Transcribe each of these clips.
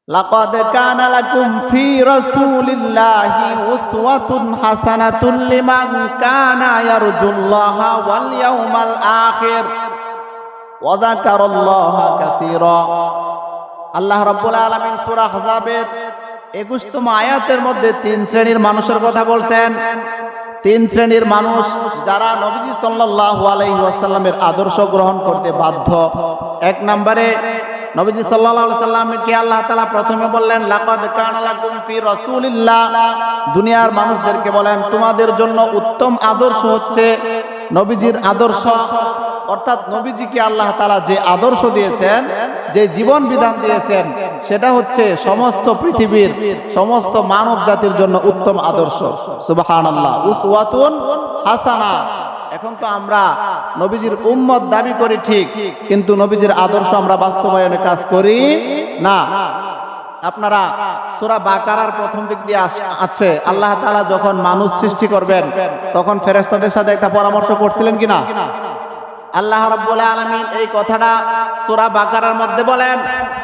লাকাদ কানা লাকুম ফি রাসূলিল্লাহি উসওয়াতুন হাসানাতুন লিমান কানা ইয়ারজুল্লাহা ওয়াল ইয়াউমাল আখির ওয়া যাকারাল্লাহা কাসীরা। আল্লাহ রাব্বুল আলামিন সূরা আহজাবের 21তম আয়াতের মধ্যে তিন শ্রেণীর মানুষের কথা বলছেন। তিন শ্রেণীর মানুষ যারা নবীজি সাল্লাল্লাহু আলাইহি ওয়াসাল্লামের আদর্শ গ্রহণ করতে বাধ্য। এক নম্বরে নবীজি সাল্লাল্লাহু আলাইহি ওয়াসাল্লামকে আল্লাহ তাআলা প্রথমে বললেন লাকাদ কানা লাকুম ফি রাসূলিল্লাহ। দুনিয়ার মানুষদেরকে বলেন তোমাদের জন্য উত্তম আদর্শ হচ্ছে নবীজির আদর্শ। অর্থাৎ নবীজিকে আল্লাহ তাআলা যে আদর্শ দিয়েছেন, যে জীবন বিধান দিয়েছেন, সেটা হচ্ছে সমস্ত পৃথিবীর সমস্ত মানব জাতির জন্য উত্তম আদর্শ। সুবহানাল্লাহ, উসওয়াতুন হাসানা। এখন তো আমরা নবীজির উম্মত দাবি করি ঠিক, কিন্তু নবীজির আদর্শ আমরা বাস্তবায়নে কাজ করি না। আপনারা সূরা বাকারার প্রথম দিক দিয়ে আছে আল্লাহ তাআলা যখন মানুষ সৃষ্টি করবেন তখন ফেরেশতাদের সাথে একটা পরামর্শ করছিলেন কিনা? আল্লাহ রাব্বুল আলামিন এই কথাটা সূরা বাকারার মধ্যে বলেন,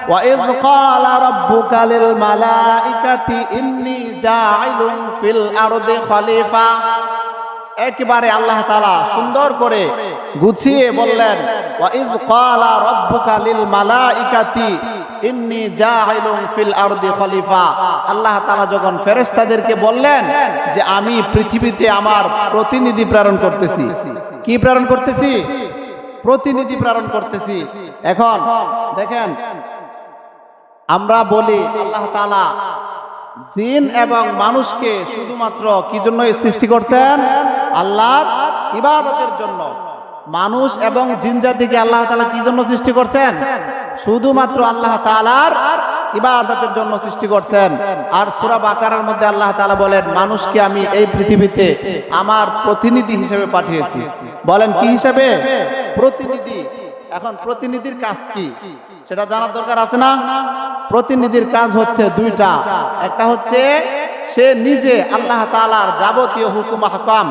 ওয়া ইয ক্বালা রাব্বুকা লিল মালাইকাতি ইন্নী জাইলুন ফিল আরদি খলিফা। একেবারে আল্লাহ তাআলা সুন্দর করে গুছিয়ে বললেন, ওয়া ইয ক্বালা রাব্বুকা লিল মালাইকাতি ইন্নী জাইলুন ফিল আরদি খলিফা। আল্লাহ তাআলা যখন ফেরেশতাদেরকে বললেন যে আমি পৃথিবীতে আমার প্রতিনিধি প্রেরণ করতেছি। কি প্রেরণ করতেছি? প্রতিনিধি প্রেরণ করতেছি। এখন দেখেন, আমরা বলি আল্লাহ তাআলা জিন এবং মানুষকে শুধুমাত্র কি জন্য সৃষ্টি করছেন? আল্লাহর ইবাদতের জন্য। মানুষ এবং জিন জাতিকে আল্লাহ তাআলা কি জন্য সৃষ্টি করছেন? শুধুমাত্র আল্লাহ তাআলার ইবাদতের জন্য সৃষ্টি করছেন। আর সূরা বাকারার মধ্যে আল্লাহ তাআলা বলেন মানুষকে আমি এই পৃথিবীতে আমার প্রতিনিধি হিসেবে পাঠিয়েছি। বলেন কি হিসেবে? প্রতিনিধি। এখন প্রতিনিধির কাজ কি সেটা জানার দরকার আছে না? প্রতিনিধির কাজ হচ্ছে দুইটা। একটা হচ্ছে সে নিজে আল্লাহ তাআলার যাবতীয় হুকুম আহকাম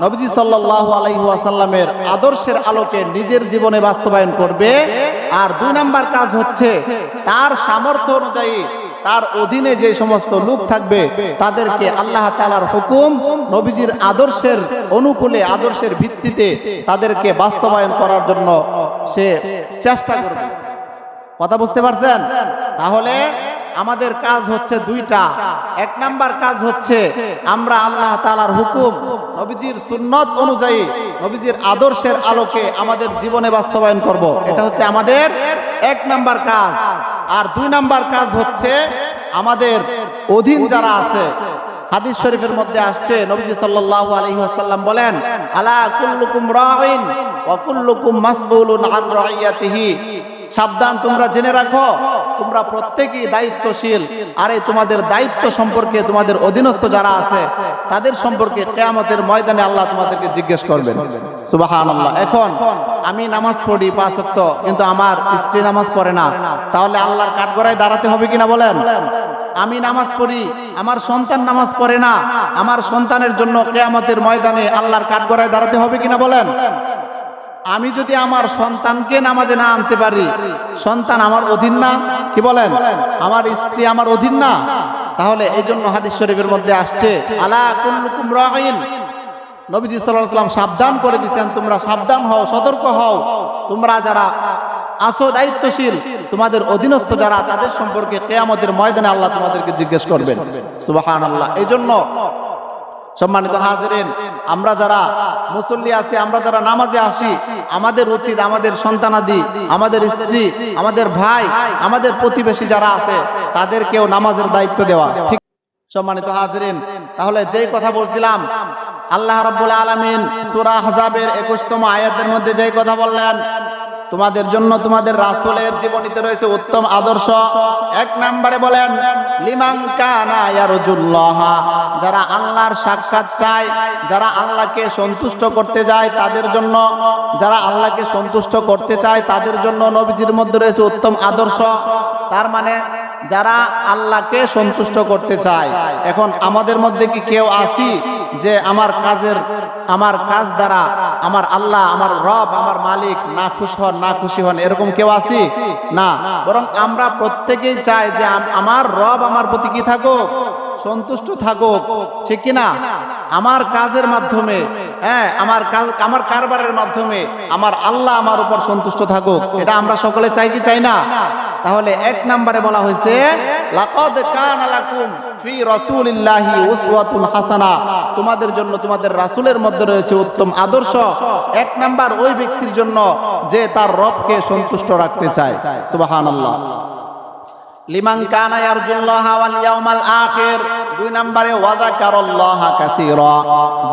নবীজি সাল্লাল্লাহু আলাইহি ওয়াসাল্লামের আদর্শের আলোকে নিজের জীবনে বাস্তবায়ন করবে। আর দুই নাম্বার কাজ হচ্ছে তার সামর্থ্য অনুযায়ী তার অধীনে যে সমস্ত লোক থাকবে তাদেরকে আল্লাহ তাআলার হুকুম নবীজির আদর্শের অনুকূলে, আদর্শের ভিত্তিতে তাদেরকে বাস্তবায়ন করার জন্য সে চেষ্টা করবে। কথা বুঝতে পারছেন? তাহলে আমাদের কাজ হচ্ছে দুইটা। এক নাম্বার কাজ হচ্ছে আমরা আল্লাহ তাআলার হুকুম নবীজির সুন্নত অনুযায়ী, নবীজির আদর্শের আলোকে আমাদের জীবনে বাস্তবায়ন করব। এটা হচ্ছে আমাদের এক নাম্বার কাজ। আর দুই নাম্বার কাজ হচ্ছে আমাদের অধীন যারা আছে, হাদিস শরীফের মধ্যে আসছে নবীজি সাল্লাল্লাহু আলাইহি ওয়াসাল্লাম বলেন, আলা কুল্লুকুম রাঈন ওয়া কুল্লুকুম মাসউলুন আন রাইয়াতিহি। সাবধান, তোমরা জেনে রাখো তোমরা প্রত্যেকেই দায়িত্বশীল। আর এই তোমাদের দায়িত্ব সম্পর্কে তোমাদের অধীনস্থ যারা আছে তাদের সম্পর্কে কিয়ামতের ময়দানে আল্লাহ তোমাদেরকে জিজ্ঞেস করবেন। সুবহানাল্লাহ। এখন আমি নামাজ পড়ি 5 ওয়াক্ত, কিন্তু আমার স্ত্রী নামাজ পড়ে না, তাহলে আল্লাহর কাঠগড়ায় দাঁড়াতে হবে কিনা বলেন? আমি নামাজ পড়ি, আমার সন্তান নামাজ পড়ে না, আমার সন্তানের জন্য কিয়ামতের ময়দানে আল্লাহর কাঠগড়ায় দাঁড়াতে হবে কিনা বলেন? আমি যদি আমার সন্তানকে নামাজে না আনতে পারি, সন্তান আমার অধীন না? কি বলেন? আমার স্ত্রী আমার অধীন না? তাহলে এই জন্য হাদিস শরীফের মধ্যে আসছে আলা কুল্লুকুম রাঈন। নবীজি সাল্লাল্লাহু আলাইহি ওয়াসাল্লাম সাবধান করে দিয়েছেন, তোমরা সাবধান হও, সতর্ক হও। তোমরা যারা আছো দায়িত্বশীল, তোমাদের অধীনস্থ যারা, তাদের সম্পর্কে কিয়ামতের ময়দানে আল্লাহ তোমাদেরকে জিজ্ঞেস করবেন। সুবহানাল্লাহ। এই জন্য সম্মানিত হাজিরিন, আমরা যারা মুসল্লি আছি, আমরা যারা নামাজে আসি, আমাদের উচিত আমাদের সন্তানাদি, আমাদের স্ত্রী, আমাদের ভাই, আমাদের প্রতিবেশী যারা আছে তাদেরকেও নামাজের দায়িত্ব দেওয়া। ঠিক সম্মানিত হাজিরিন, তাহলে যেই কথা বলছিলাম, আল্লাহ রাব্বুল আলামিন সূরা আহজাবের 21তম আয়াতের মধ্যে যেই কথা বললেন তোমাদের জন্য তোমাদের রাসূলের জীবনীতে রয়েছে উত্তম আদর্শ। এক নম্বরে বলেন লিমান কানা ইয়ারজুল্লাহ, যারা আল্লাহর সাক্ষাৎ চায়, যারা আল্লাহকে সন্তুষ্ট করতে যায় তাদের জন্য, যারা আল্লাহকে সন্তুষ্ট করতে চায় তাদের জন্য নবীজির মধ্যে রয়েছে উত্তম আদর্শ। তার মানে যারা আল্লাহকে সন্তুষ্ট করতে চায়। এখন আমাদের মধ্যে কি কেউ আছি যে আমার কাজ দ্বারা আমার আল্লাহ, আমার রব, আমার মালিক না খুশি হন, এরকম কেউ আছি না। বরং আমরা প্রত্যেকেই চাই যে আমার রব আমার প্রতি কি থাকুক, সন্তুষ্ট থাকুক, ঠিক কিনা? আমার কাজের মাধ্যমে, আমার কারবারের মাধ্যমে আমার আল্লাহ আমার উপর সন্তুষ্ট থাকুক, এটা আমরা সকলে চাই কি চাই না? তাহলে 1 নম্বরে বলা হয়েছে লাকাদ কানা লাকুম ফি রাসূলিল্লাহি উসওয়াতুন হাসানা, তোমাদের জন্য তোমাদের রাসূলের মধ্যে রয়েছে উত্তম আদর্শ। 1 নাম্বার ওই ব্যক্তির জন্য যে তার রবকে সন্তুষ্ট রাখতে চায়। সুবহানাল্লাহ। লিমান কানা ইয়ারজুল্লাহা ওয়াল ইয়াউমাল আখির, 2 নম্বরে ওয়া যাকারাল্লাহা কাসীরা,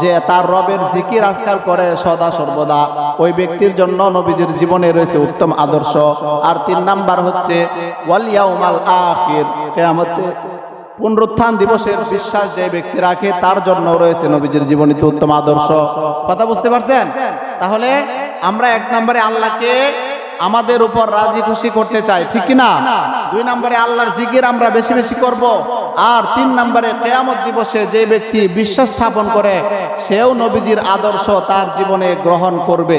যে তার রবের জিকির আজকার করে সদা সর্বদা, ওই ব্যক্তির জন্য নবীজির জীবনে রয়েছে উত্তম আদর্শ। আর 3 নাম্বার হচ্ছে ওয়াল ইয়াউমাল আখির, কিয়ামতে পুনরুত্থান দিবসের বিশ্বাস যে ব্যক্তি রাখে তার জন্য রয়েছে নবীজির জীবনীতে উত্তম আদর্শ। কথা বুঝতে পারছেন? তাহলে আমরা 1 নম্বরে আল্লাহকে আমাদের উপর রাজি খুশি করতে চাই, ঠিক কি না? 2 নম্বরে আল্লাহর জিকির আমরা বেশি বেশি করব। আর 3 নম্বরে কিয়ামত দিবসে যে ব্যক্তি বিশ্বাস স্থাপন করে সেও নবীজির আদর্শ তার জীবনে গ্রহণ করবে।